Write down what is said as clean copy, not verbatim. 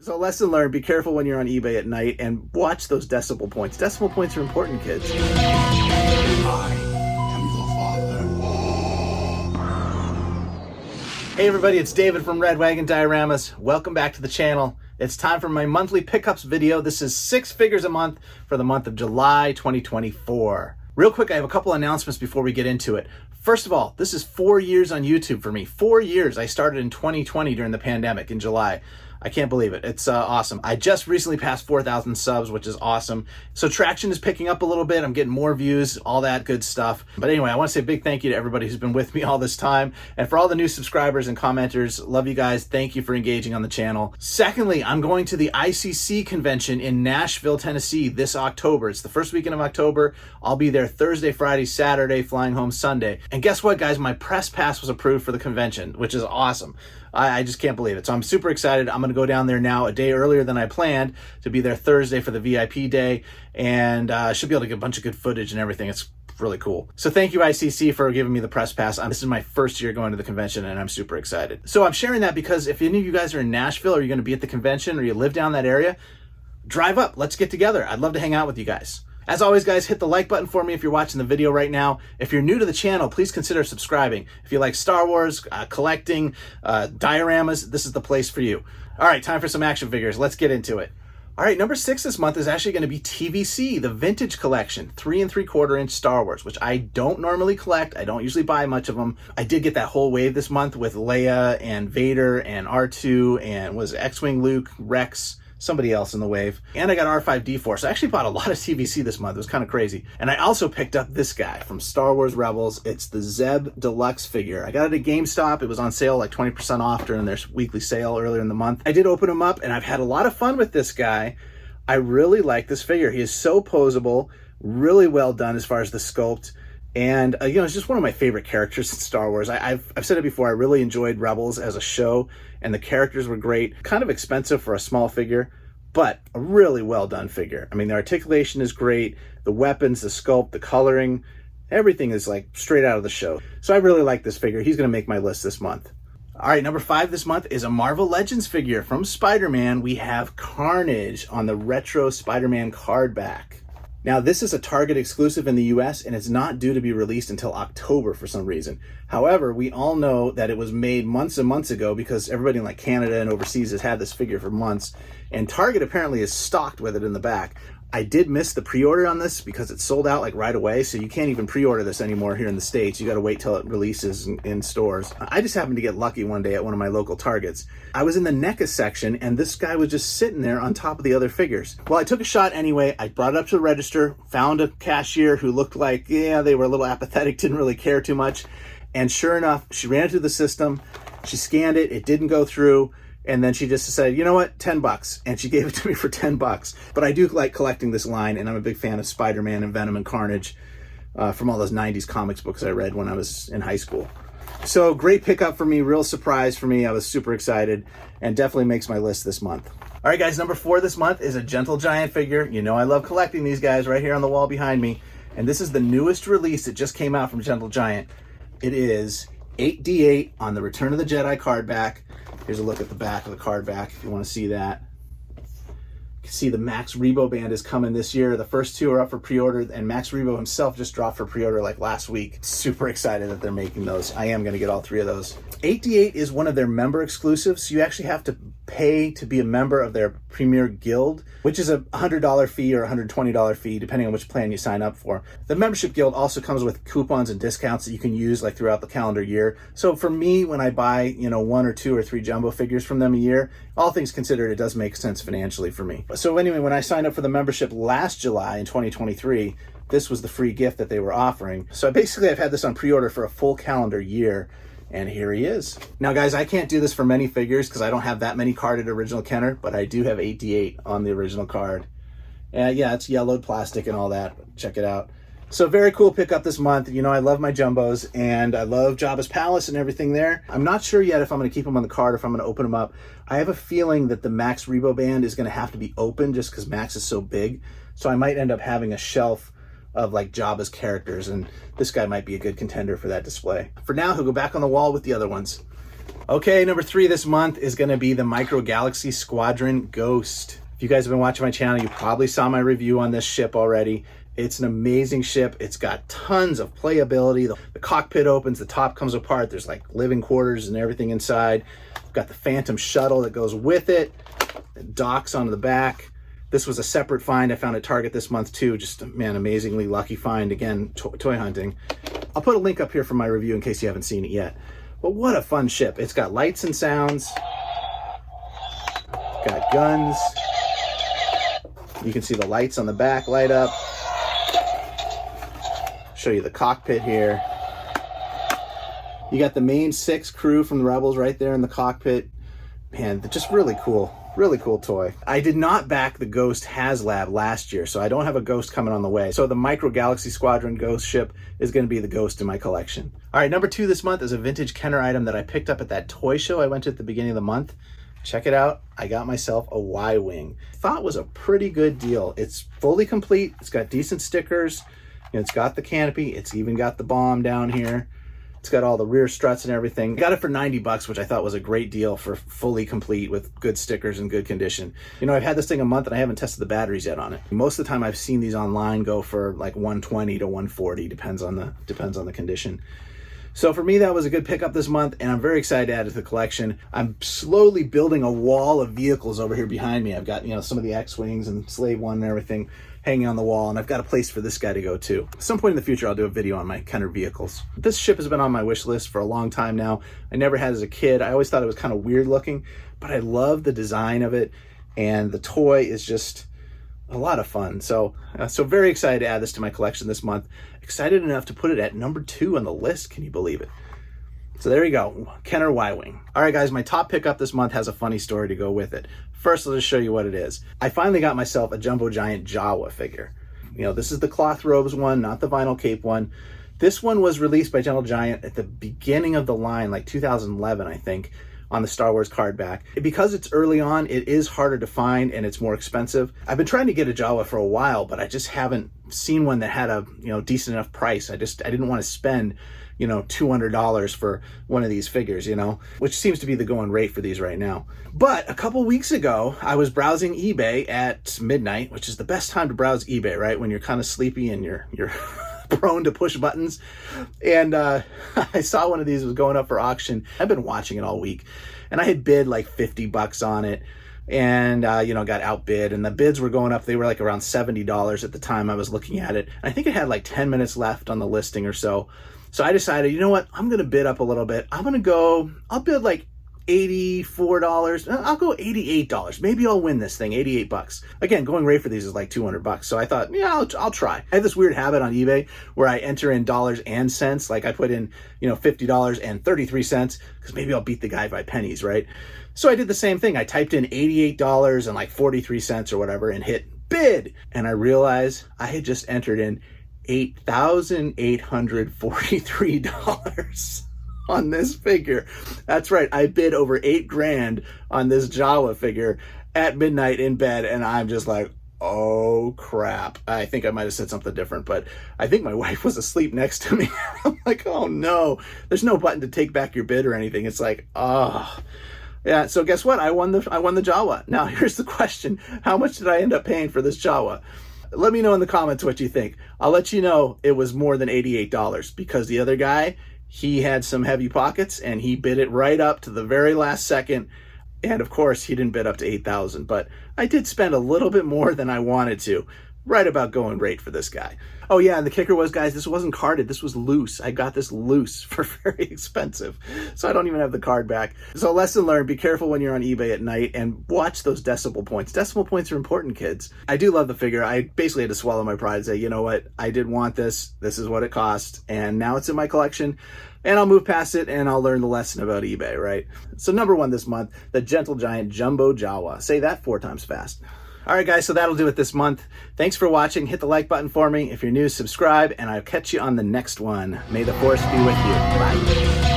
So lesson learned, be careful when you're on eBay at night and watch those decimal points. Decimal points are important, kids. I am your father. Hey everybody, it's David from WWing Dioramas. Welcome back to the channel. It's time for my monthly pickups video. This is 6 figures a month for the month of July 2024. Real quick, I have a couple announcements before we get into it. First of all, this is 4 years on YouTube for me. 4 years. I started in 2020 during the pandemic in July. I can't believe it. It's awesome. I just recently passed 4,000 subs, which is awesome. So traction is picking up a little bit. I'm getting more views, all that good stuff. But anyway, I want to say a big thank you to everybody who's been with me all this time. And for all the new subscribers and commenters, love you guys. Thank you for engaging on the channel. Secondly, I'm going to the ICC convention in Nashville, Tennessee this October. It's the first weekend of October. I'll be there Thursday, Friday, Saturday, flying home Sunday. And guess what, guys? My press pass was approved for the convention, which is awesome. I just can't believe it. So I'm super excited. I'm going to go down there now a day earlier than I planned to be there Thursday for the VIP day, and should be able to get a bunch of good footage and everything. It's really cool. So thank you, ICC, for giving me the press pass. This is my first year going to the convention, and I'm super excited. So I'm sharing that because if any of you guys are in Nashville, or you're going to be at the convention, or you live down that area, drive up. Let's get together. I'd love to hang out with you guys. As always, guys, hit the like button for me if you're watching the video right now. If you're new to the channel, please consider subscribing. If you like Star Wars, collecting, dioramas, this is the place for you. All right, time for some action figures. Let's get into it. All right, number 6 this month is actually going to be TVC, the Vintage Collection, 3 3/4 inch Star Wars, which I don't normally collect. I don't usually buy much of them. I did get that whole wave this month with Leia and Vader and R2 and was X-Wing Luke, Rex, somebody else in the wave. And I got R5D4. So I actually bought a lot of TVC this month. It was kind of crazy. And I also picked up this guy from Star Wars Rebels. It's the Zeb Deluxe figure. I got it at GameStop. It was on sale like 20% off during their weekly sale earlier in the month. I did open him up and I've had a lot of fun with this guy. I really like this figure. He is so posable, really well done as far as the sculpt. And, you know, it's just one of my favorite characters in Star Wars. I've said it before, I really enjoyed Rebels as a show, and the characters were great. Kind of expensive for a small figure, but a really well done figure. I mean, the articulation is great, the weapons, the sculpt, the coloring, everything is like straight out of the show. So I really like this figure. He's going to make my list this month. All right, number 5 this month is a Marvel Legends figure from Spider-Man. We have Carnage on the retro Spider-Man card back. Now, this is a Target exclusive in the US, and it's not due to be released until October for some reason. However, we all know that it was made months and months ago because everybody in like Canada and overseas has had this figure for months, and Target apparently is stocked with it in the back. I did miss the pre-order on this because it sold out like right away, so you can't even pre-order this anymore here in the States. You got to wait till it releases in stores. I just happened to get lucky one day at one of my local Targets. I was in the NECA section, and this guy was just sitting there on top of the other figures. Well, I took a shot anyway. I brought it up to the register, found a cashier who looked like, yeah, they were a little apathetic, didn't really care too much. And sure enough, she ran it through the system. She scanned it. It didn't go through. And then she just said, you know what, $10. And she gave it to me for $10. But I do like collecting this line, and I'm a big fan of Spider-Man and Venom and Carnage from all those 90s comics books I read when I was in high school. So great pickup for me, real surprise for me. I was super excited, and definitely makes my list this month. All right, guys, number 4 this month is a Gentle Giant figure. You know I love collecting these guys right here on the wall behind me. And this is the newest release that just came out from Gentle Giant. It is 8D8 on the Return of the Jedi card back. Here's a look at the back of the card back if you want to see that. You can see the Max Rebo band is coming this year. The first 2 are up for pre-order, and Max Rebo himself just dropped for pre-order like last week. Super excited that they're making those. I am going to get all 3 of those. 8D8 is one of their member exclusives, so you actually have to pay to be a member of their Premier Guild, which is a $100 fee or $120 fee, depending on which plan you sign up for. The membership guild also comes with coupons and discounts that you can use like throughout the calendar year. So for me, when I buy, you know, 1 or 2 or 3 jumbo figures from them a year, all things considered, it does make sense financially for me. So anyway, when I signed up for the membership last July in 2023, this was the free gift that they were offering. So basically I've had this on pre-order for a full calendar year. And here he is. Now, guys, I can't do this for many figures because I don't have that many carded original Kenner, but I do have 8D8 on the original card. And yeah, it's yellowed plastic and all that. Check it out. So very cool pickup this month. You know, I love my jumbos, and I love Jabba's Palace and everything there. I'm not sure yet if I'm going to keep them on the card or if I'm going to open them up. I have a feeling that the Max Rebo band is going to have to be open just because Max is so big. So I might end up having a shelf of like Jabba's characters, and this guy might be a good contender for that display. For now, he'll go back on the wall with the other ones. Okay, number 3 this month is gonna be the Micro Galaxy Squadron Ghost. If you guys have been watching my channel, you probably saw my review on this ship already. It's an amazing ship. It's got tons of playability. The cockpit opens, the top comes apart. There's like living quarters and everything inside. We've got the Phantom shuttle that goes with it. It docks onto the back. This was a separate find I found at Target this month too. Just, man, amazingly lucky find. Again, toy hunting. I'll put a link up here for my review in case you haven't seen it yet. But what a fun ship. It's got lights and sounds. Got guns. You can see the lights on the back light up. Show you the cockpit here. You got the main 6 crew from the Rebels right there in the cockpit. Man, just really cool toy. I did not back the Ghost HasLab last year, so I don't have a Ghost coming on the way. So the Micro Galaxy Squadron Ghost ship is going to be the Ghost in my collection. All right, number 2 this month is a vintage Kenner item that I picked up at that toy show I went to at the beginning of the month. Check it out. I got myself a WWing. Thought it was a pretty good deal. It's fully complete. It's got decent stickers. It's got the canopy. It's even got the bomb down here. It's got all the rear struts and everything. Got it for 90 bucks, which I thought was a great deal for fully complete with good stickers and good condition. You know, I've had this thing a month and I haven't tested the batteries yet on it. Most of the time I've seen these online go for like 120 to 140, depends on the condition. So for me, that was a good pickup this month, and I'm very excited to add it to the collection. I'm slowly building a wall of vehicles over here behind me. I've got, you know, some of the X-Wings and Slave One and everything hanging on the wall, and I've got a place for this guy to go too. At some point in the future, I'll do a video on my Kenner vehicles. This ship has been on my wish list for a long time now. I never had it as a kid. I always thought it was kind of weird looking, but I love the design of it, and the toy is just a lot of fun. So very excited to add this to my collection this month. Excited enough to put it at number 2 on the list. Can you believe it? So there you go, Kenner WWing. All right, guys, my top pickup this month has a funny story to go with it. First, I'll just show you what it is. I finally got myself a Jumbo Giant Jawa figure. You know, this is the cloth robes one, not the vinyl cape one. This one was released by Gentle Giant at the beginning of the line, like 2011, I think, on the Star Wars card back. Because it's early on, it is harder to find and it's more expensive. I've been trying to get a Jawa for a while, but I just haven't seen one that had a, you know, decent enough price. I didn't want to spend, you know, $200 for one of these figures, you know, which seems to be the going rate for these right now. But a couple weeks ago, I was browsing eBay at midnight, which is the best time to browse eBay, right? When you're kind of sleepy and you're prone to push buttons. And I saw one of these was going up for auction. I've been watching it all week, and I had bid like 50 bucks on it, and you know, got outbid, and the bids were going up. They were like around $70 at the time I was looking at it. And I think it had like 10 minutes left on the listing or so. So I decided, you know what, I'm gonna bid up a little bit. I'll bid like $84. I'll go $88. Maybe I'll win this thing, 88 bucks. Again, going rate for these is like 200 bucks. So I thought, yeah, I'll try. I have this weird habit on eBay where I enter in dollars and cents. Like I put in, you know, $50 and 33 cents because maybe I'll beat the guy by pennies, right? So I did the same thing. I typed in $88 and like 43 cents or whatever and hit bid. And I realized I had just entered in $8,843 on this figure. That's right, I bid over $8,000 on this Jawa figure at midnight in bed, and I'm just like, oh crap. I think I might have said something different, but I think my wife was asleep next to me. I'm like, oh no, there's no button to take back your bid or anything. It's like, oh. Yeah, so guess what? I won the Jawa. Now here's the question. How much did I end up paying for this Jawa? Let me know in the comments what you think. I'll let you know it was more than $88 because the other guy, he had some heavy pockets and he bid it right up to the very last second. And of course, he didn't bid up to 8,000, but I did spend a little bit more than I wanted to. Right about going rate for this guy. Oh yeah, and the kicker was, guys, this wasn't carded. This was loose. I got this loose for very expensive. So I don't even have the card back. So lesson learned, be careful when you're on eBay at night and watch those decimal points. Decimal points are important, kids. I do love the figure. I basically had to swallow my pride and say, you know what? I did want this. This is what it cost. And now it's in my collection. And I'll move past it and I'll learn the lesson about eBay, right? So number 1 this month, the Gentle Giant Jumbo Jawa. Say that 4 times fast. All right, guys, so that'll do it this month. Thanks for watching. Hit the like button for me. If you're new, subscribe, and I'll catch you on the next one. May the force be with you. Bye.